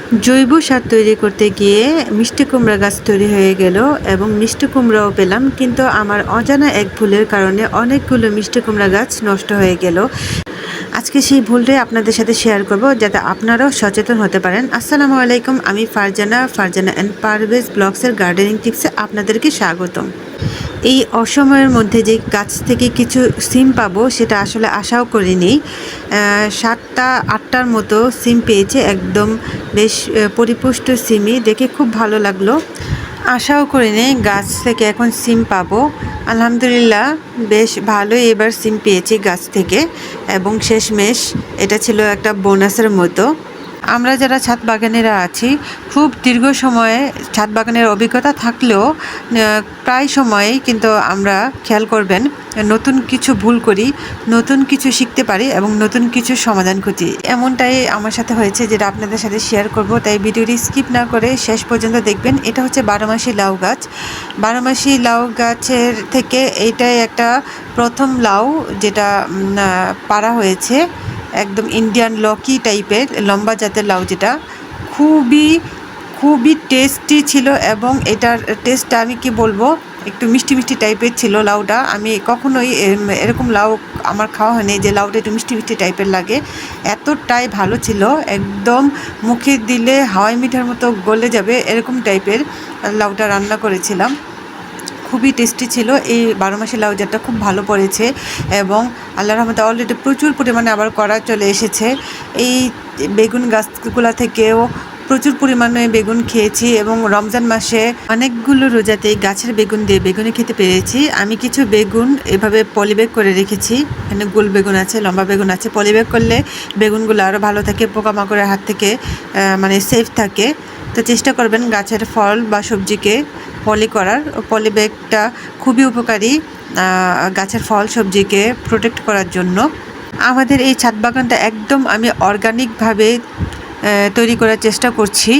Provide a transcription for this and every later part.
জৈব সার তৈরি করতে গিয়ে মিষ্টি কুমড়া গাছ তৈরি হয়ে গেল এবং মিষ্টি কুমড়াও পেলাম, কিন্তু আমার অজানা এক ভুলের কারণে অনেকগুলো মিষ্টি কুমড়া গাছ নষ্ট হয়ে গেল। আজকে সেই ভুলটাই আপনাদের সাথে শেয়ার করব, যাতে আপনারাও সচেতন হতে পারেন। আসসালামু আলাইকুম, আমি ফারজানা অ্যান্ড পারভেজ ব্লগসের গার্ডেনিং টিপসে আপনাদেরকে স্বাগতম। এই অসময়ের মধ্যে যে গাছ থেকে কিছু সিম পাবো সেটা আসলে আশাও করিনি। 7টা-8টার মতো সিম পেয়েছে, একদম বেশ পরিপুষ্ট সিমই, দেখে খুব ভালো লাগলো। আশাও করিনি গাছ থেকে এখন সিম পাবো। আলহামদুলিল্লাহ, বেশ ভালোই এবার সিম পেয়েছি গাছ থেকে, এবং শেষমেশ এটা ছিল একটা বোনাসের মতো। আমরা যারা ছাদ বাগানেরা আছি, খুব দীর্ঘ সময়ে ছাদ বাগানের অভিজ্ঞতা থাকলেও প্রায় সময়েই কিন্তু আমরা খেয়াল করবেন নতুন কিছু ভুল করি, নতুন কিছু শিখতে পারি এবং নতুন কিছু সমাধান খুঁজি। এমনটাই আমার সাথে হয়েছে, যেটা আপনাদের সাথে শেয়ার করব। তাই ভিডিওটি স্কিপ না করে শেষ পর্যন্ত দেখবেন। এটা হচ্ছে 12 মাসি লাউ গাছ। 12 মাসি লাউ গাছের থেকে এইটাই একটা প্রথম লাউ যেটা পাড়া হয়েছে। একদম ইন্ডিয়ান লকি টাইপের লম্বা জাতের লাউ, যেটা খুবই খুবই টেস্টি ছিল। এবং এটার টেস্টটা আমি কি বলবো, একটু মিষ্টি মিষ্টি টাইপের ছিল লাউটা। আমি কখনোই এরকম লাউ আমার খাওয়া হয়নি যে লাউটা একটু মিষ্টি মিষ্টি টাইপের লাগে। এতটাই ভালো ছিল, একদম মুখে দিলে হাওয়াই মিঠার মতো গলে যাবে এরকম টাইপের লাউটা রান্না করেছিলাম। খুবই টেস্টি ছিল। এই 12 মাসি লাউ জাতটা খুব ভালো পড়েছে এবং আল্লাহর রহমতে অলরেডি প্রচুর পরিমাণে আবার করা চলে এসেছে। এই বেগুন গাছগুলা থেকেও প্রচুর পরিমাণে বেগুন খেয়েছি এবং রমজান মাসে অনেকগুলো রোজাতেই গাছের বেগুন দিয়ে বেগুনি খেতে পেরেছি। আমি কিছু বেগুন এভাবে পলিব্যাগ করে রেখেছি। এখানে গোল বেগুন আছে, লম্বা বেগুন আছে। পলিব্যাগ করলে বেগুনগুলো আরও ভালো থাকে, পোকামাকড়ের হাত থেকে মানে সেফ থাকে। তো চেষ্টা করবেন গাছের ফল বা সবজিকে পলি করার। পলি ব্যাগটা খুবই উপকারী গাছের ফল সবজিকে প্রোটেক্ট করার জন্য। আমাদের এই ছাদ বাগানটা একদম আমি অর্গানিকভাবে তৈরি করার চেষ্টা করছি,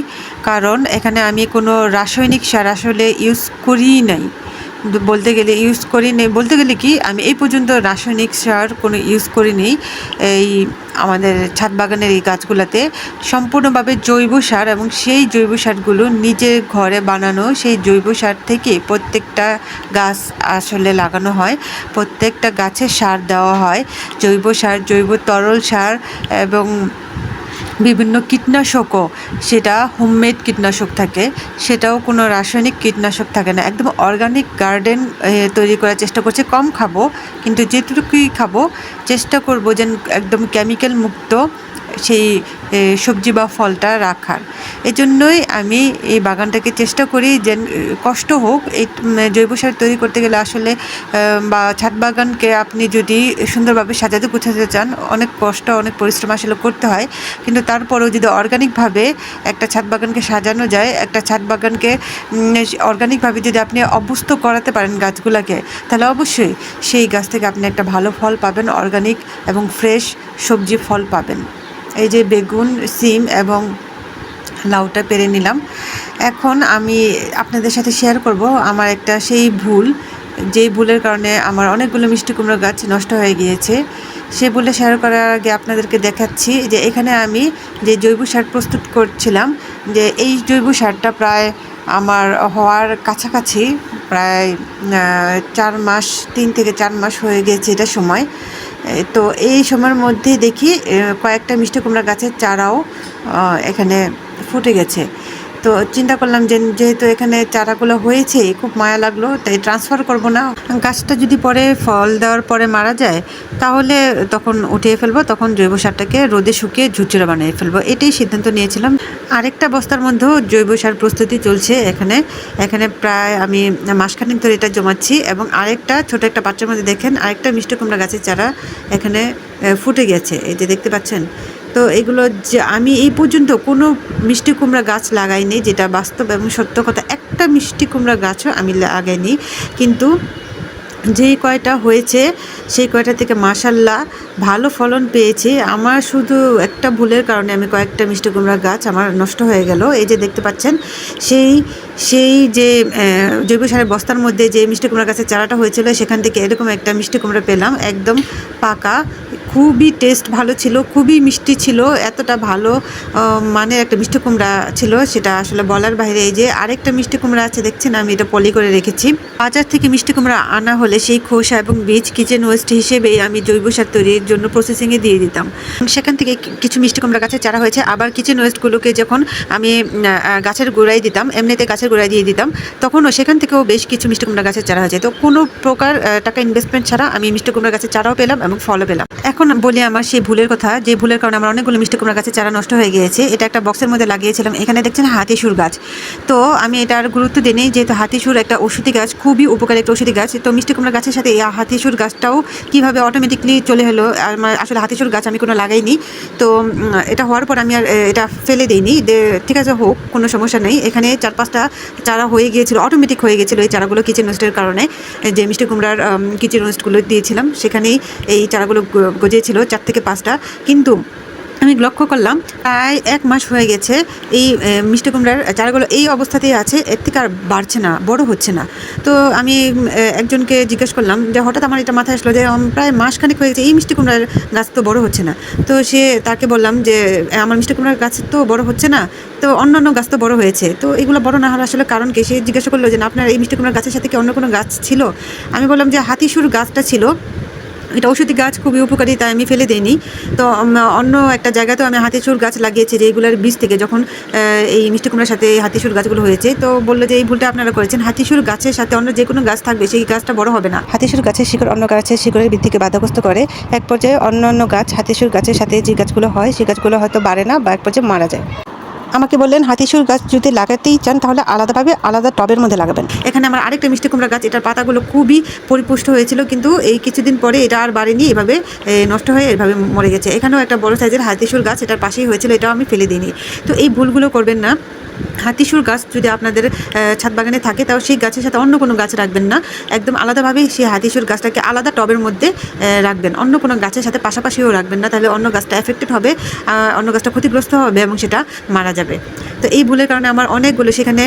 কারণ এখানে আমি কোনো রাসায়নিক সার আসলে ইউজ করিই নাই। বলতে গেলে কি আমি এই পর্যন্ত রাসায়নিক সার কোনো ইউজ করিনি। এই আমাদের ছাদ বাগানের এই গাছগুলোতে সম্পূর্ণভাবে জৈব সার, এবং সেই জৈব সারগুলো নিজের ঘরে বানানো সেই জৈব সার থেকে প্রত্যেকটা গাছ আসলে লাগানো হয়। প্রত্যেকটা গাছে সার দেওয়া হয়, জৈব সার, জৈব তরল সার এবং বিভিন্ন কীটনাশকও, সেটা হোমমেড কীটনাশক থাকে, সেটাও কোনো রাসায়নিক কীটনাশক থাকে না। একদম অর্গানিক গার্ডেন তৈরি করার চেষ্টা করছি। কম খাবো, কিন্তু যেটুকুই খাবো চেষ্টা করবো যেন একদম কেমিক্যাল মুক্ত সেই সবজি বা ফলটা রাখার। এজন্যই আমি এই বাগানটাকে চেষ্টা করি যে কষ্ট হোক, এই জৈব সার তৈরি করতে গেলে আসলে বা ছাদ বাগানকে আপনি যদি সুন্দরভাবে সাজাতে গোছাতে চান, অনেক কষ্ট, অনেক পরিশ্রম আসলে করতে হয়। কিন্তু তারপরেও যদি অর্গানিকভাবে একটা ছাদ বাগানকে সাজানো যায়, একটা ছাদ বাগানকে অর্গানিকভাবে যদি আপনি অভ্যস্ত করাতে পারেন গাছগুলোকে, তাহলে অবশ্যই সেই গাছ থেকে আপনি একটা ভালো ফল পাবেন, অর্গানিক এবং ফ্রেশ সবজি ফল পাবেন। এই যে বেগুন, সিম এবং লাউটা পেরে নিলাম। এখন আমি আপনাদের সাথে শেয়ার করব আমার একটা সেই ভুল, যেই ভুলের কারণে আমার অনেকগুলো মিষ্টি কুমড়ো গাছ নষ্ট হয়ে গিয়েছে। সে ভুলে শেয়ার করার আগে আপনাদেরকে দেখাচ্ছি যে এখানে আমি যে জৈব সার প্রস্তুত করছিলাম, যে এই জৈব সারটা প্রায় আমার হওয়ার কাছাকাছি, প্রায় 4 মাস, 3 থেকে 4 মাস হয়ে গেছে এটা সময়। তো এই সময়ের মধ্যে দেখি কয়েকটা মিষ্টি কুমড়া গাছের চারাও এখানে ফুটে গেছে। তো চিন্তা করলাম যে যেহেতু এখানে চারাগুলো হয়েছে, খুব মায়া লাগলো, তাই ট্রান্সফার করব না। গাছটা যদি পরে ফল দেওয়ার পরে মারা যায়, তাহলে তখন উঠিয়ে ফেলবো, তখন জৈব সারটাকে রোদে শুকিয়ে ঝুরঝুরে বানিয়ে ফেলবো, এটাই সিদ্ধান্ত নিয়েছিলাম। আরেকটা বস্তার মধ্যেও জৈব সার প্রস্তুতি চলছে এখানে প্রায় আমি মাসখানেক ধরে এটা জমাচ্ছি। এবং আরেকটা ছোটো একটা পাত্রের মধ্যে দেখেন আরেকটা মিষ্টি কুমড়া গাছের চারা এখানে ফুটে গেছে, এই যে দেখতে পাচ্ছেন। তো এগুলো যে আমি এই পর্যন্ত কোনো মিষ্টি কুমড়া গাছ লাগাইনি, যেটা বাস্তব এবং সত্য কথা। একটা মিষ্টি কুমড়া গাছও আমি লাগাইনি, কিন্তু যেই কয়টা হয়েছে সেই কয়টা থেকে মাশাল্লাহ ভালো ফলন পেয়েছি। আমার শুধু একটা ভুলের কারণে আমি কয়েকটা মিষ্টি কুমড়া গাছ আমার নষ্ট হয়ে গেল। এই যে দেখতে পাচ্ছেন সেই সেই যে জৈব সারের বস্তার মধ্যে যে মিষ্টি কুমড়া গাছের চারাটা হয়েছিল সেখান থেকে এরকম একটা মিষ্টি কুমড়া পেলাম, একদম পাকা। খুবই টেস্ট ভালো ছিল, খুবই মিষ্টি ছিল, এতটা ভালো মানের একটা মিষ্টি কুমড়া ছিল সেটা আসলে বলার বাইরে। এই যে আরেকটা মিষ্টি কুমড়া আছে দেখছেন, আমি এটা পলি করে রেখেছি। বাজার থেকে মিষ্টি কুমড়া আনা হলে সেই খোসা এবং বীজ কিচেন ওয়েস্ট হিসেবেই আমি জৈব সার তৈরির জন্য প্রসেসিংয়ে দিয়ে দিতাম। সেখান থেকে কিছু মিষ্টি কুমড়া গাছের চারা হয়েছে। আবার কিচেন ওয়েস্টগুলোকে যখন আমি গাছের গোড়ায় দিতাম, এমনিতে গাছের গোড়ায় দিয়ে দিতাম, তখনও সেখান থেকেও বেশ কিছু মিষ্টি কুমড়া গাছের চারা হয়েছে। তো কোনো প্রকার টাকা ইনভেস্টমেন্ট ছাড়া আমি মিষ্টি কুমড়া গাছের চারাও পেলাম এবং ফলও পেলাম। এখন বলি আমার সেই ভুলের কথা, যে ভুলের কারণে আমার অনেকগুলো মিষ্টি কুমড়া গাছের চারা নষ্ট হয়ে গিয়েছে। এটা একটা বক্সের মধ্যে লাগিয়েছিলাম। এখানে দেখছেন হাতিসুর গাছ। তো আমি এটার গুরুত্ব দিইনি, যেহেতু হাতিসুর একটা ওষুধি গাছ, খুবই উপকারী একটা ওষুধি গাছ। তো মিষ্টি কুমড়া গাছের সাথে এই হাতিসুর গাছটাও কীভাবে অটোমেটিকলি চলে হলো, আসলে হাতিসুর গাছ আমি কোনো লাগাইনি। তো এটা হওয়ার পর আমি আর এটা ফেলে দিইনি, ঠিক আছে হোক, কোনো সমস্যা নেই। এখানে 4-5টা চারা হয়ে গিয়েছিল, অটোমেটিক হয়ে গিয়েছিলো এই চারাগুলো কিচেন ওয়েস্টের কারণে। যে মিষ্টি কুমড়ার কিচেন ওয়েস্টগুলো দিয়েছিলাম সেখানেই এই চারাগুলো গজিয়েছিল 4 থেকে 5টা। কিন্তু আমি লক্ষ্য করলাম প্রায় 1 মাস হয়ে গেছে এই মিষ্টি কুমড়ার চারাগুলো এই অবস্থাতেই আছে, এর থেকে আর বাড়ছে না, বড় হচ্ছে না। তো আমি একজনকে জিজ্ঞেস করলাম যে হঠাৎ আমার এটা মাথায় আসলো যে প্রায় মাসখানেক হয়ে গেছে এই মিষ্টি কুমড়ার গাছ তো বড় হচ্ছে না। তো তাকে বললাম যে আমার মিষ্টি কুমড়ার গাছ তো বড় হচ্ছে না, তো অন্যান্য গাছ তো বড় হয়েছে, তো এগুলো বড় না হওয়ার আসলে কারণ কি? সে জিজ্ঞাসা করলো যে না, আপনার এই মিষ্টি কুমড়ার গাছের সাথে কি অন্য কোনো গাছ ছিল? আমি বললাম যে হাতিসুর গাছটা ছিল, এটা ওষুধি গাছ, খুবই উপকারী, তাই আমি ফেলে দিইনি। তো অন্য একটা জায়গাতেও আমি হাতিসুর গাছ লাগিয়েছি, যেগুলোর বীজ থেকে যখন এই মিষ্টি কুমড়ার সাথে হাতিসুর গাছগুলো হয়েছে। তো বললো যে এই ভুলটা আপনারা করেছেন, হাতিসুর গাছের সাথে অন্য যে কোনো গাছ থাকবে সেই গাছটা বড় হবে না। হাতিসুর গাছের শিকড় অন্য গাছের শিকড়ের বৃদ্ধিকে বাধাগ্রস্ত করে। এক পর্যায়ে অন্য গাছ হাতিসুর গাছের সাথে যে গাছগুলো হয় সেই গাছগুলো হয়তো বাড়ে না বা এক পর্যায়ে মারা যায়। আমাকে বললেন হাতিসুর গাছ যদি লাগাতেই চান তাহলে আলাদাভাবে আলাদা টবের মধ্যে লাগাবেন। এখানে আমার আরেকটা মিষ্টি কুমড়া গাছ, এটার পাতাগুলো খুবই পরিপুষ্ট হয়েছিল, কিন্তু এই কিছুদিন পরে এটা আর বাড়েনি, এভাবে নষ্ট হয়ে এভাবে মরে গেছে। এখানেও একটা বড় সাইজের হাতিসুর গাছ এটার পাশেই হয়েছিল, এটাও আমি ফেলে দিইনি। তো এই ভুলগুলো করবেন না। হাতিসুর গাছ যদি আপনাদের ছাদ বাগানে থাকে তাও সেই গাছের সাথে অন্য কোনো গাছ রাখবেন না, একদম আলাদাভাবে সেই হাতিসুর গাছটাকে আলাদা টবের মধ্যে রাখবেন, অন্য কোনো গাছের সাথে পাশাপাশিও রাখবেন না, তাহলে অন্য গাছটা এফেক্টেড হবে, অন্য গাছটা ক্ষতিগ্রস্ত হবে এবং সেটা মারা যাবে। তো এই ভুলের কারণে আমার অনেকগুলো, সেখানে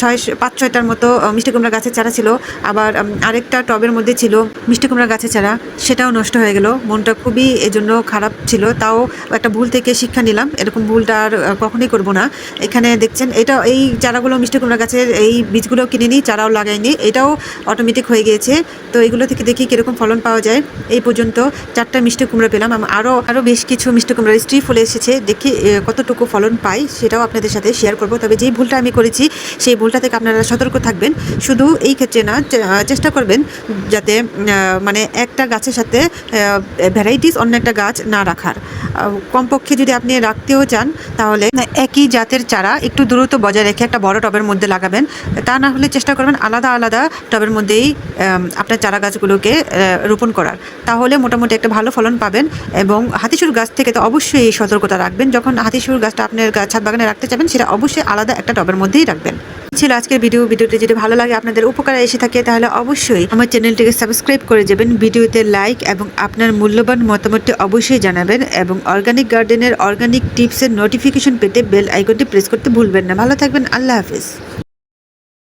5-6টার মতো মিষ্টি কুমড়া গাছের চারা ছিল, আবার আরেকটা টবের মধ্যে ছিল মিষ্টি কুমড়া গাছের চারা, সেটাও নষ্ট হয়ে গেল। মনটা খুবই এজন্য খারাপ ছিল। তাও একটা ভুল থেকে শিক্ষা নিলাম, এরকম ভুলটা আর কখনোই করবো না। এখানে দেখছেন এটা এই চারাগুলো মিষ্টি কুমড়া গাছের এই বীজগুলো কিনে নিই, চারাও লাগাইনি, এটাও অটোমেটিক হয়ে গিয়েছে। তো এগুলো থেকে দেখি কীরকম ফলন পাওয়া যায়। এই পর্যন্ত 4টা মিষ্টি কুমড়া পেলাম, আরও বেশ কিছু মিষ্টি কুমড়ার স্ত্রী ফুলে এসেছে, দেখি কতটুকু ফলন পাই সেটাও আপনাদের সাথে শেয়ার করব। তবে যেই ভুলটা আমি করেছি সেই ভুলটা থেকে আপনারা সতর্ক থাকবেন। শুধু এই ক্ষেত্রে না, চেষ্টা করবেন যাতে মানে একটা গাছের সাথে ভ্যারাইটিস অন্য একটা গাছ না রাখার। কমপক্ষে যদি আপনি রাখতেও চান তাহলে একই জাতের চারা একটু দূরত্ব বজায় রেখে একটা বড় টবের মধ্যে লাগাবেন। তা না হলে চেষ্টা করবেন আলাদা আলাদা টবের মধ্যেই আপনার চারা গাছগুলোকে রোপণ করার, তাহলে মোটামুটি একটা ভালো ফলন পাবেন। এবং হাতিসুর গাছ থেকে তো অবশ্যই এই সতর্কতা রাখবেন, যখন হাতিসুর গাছটা আপনার ছাদ বাগানে রাখতে চাবেন সেটা অবশ্যই আলাদা একটা টবের মধ্যেই রাখবেন। ছিল আজকের ভিডিওটি যদি ভালো লাগে, আপনাদের উপকারে এসে থাকে, তাহলে অবশ্যই আমার চ্যানেলটিকে সাবস্ক্রাইব করে যাবেন, ভিডিওতে লাইক এবং আপনার মূল্যবান মতামতটি অবশ্যই জানাবেন, এবং অর্গানিক গার্ডেনের অর্গানিক টিপসের নোটিফিকেশন পেতে বেল আইকনটি প্রেস করতে ভুলবেন না। ভালো থাকবেন, আল্লাহ হাফিজ।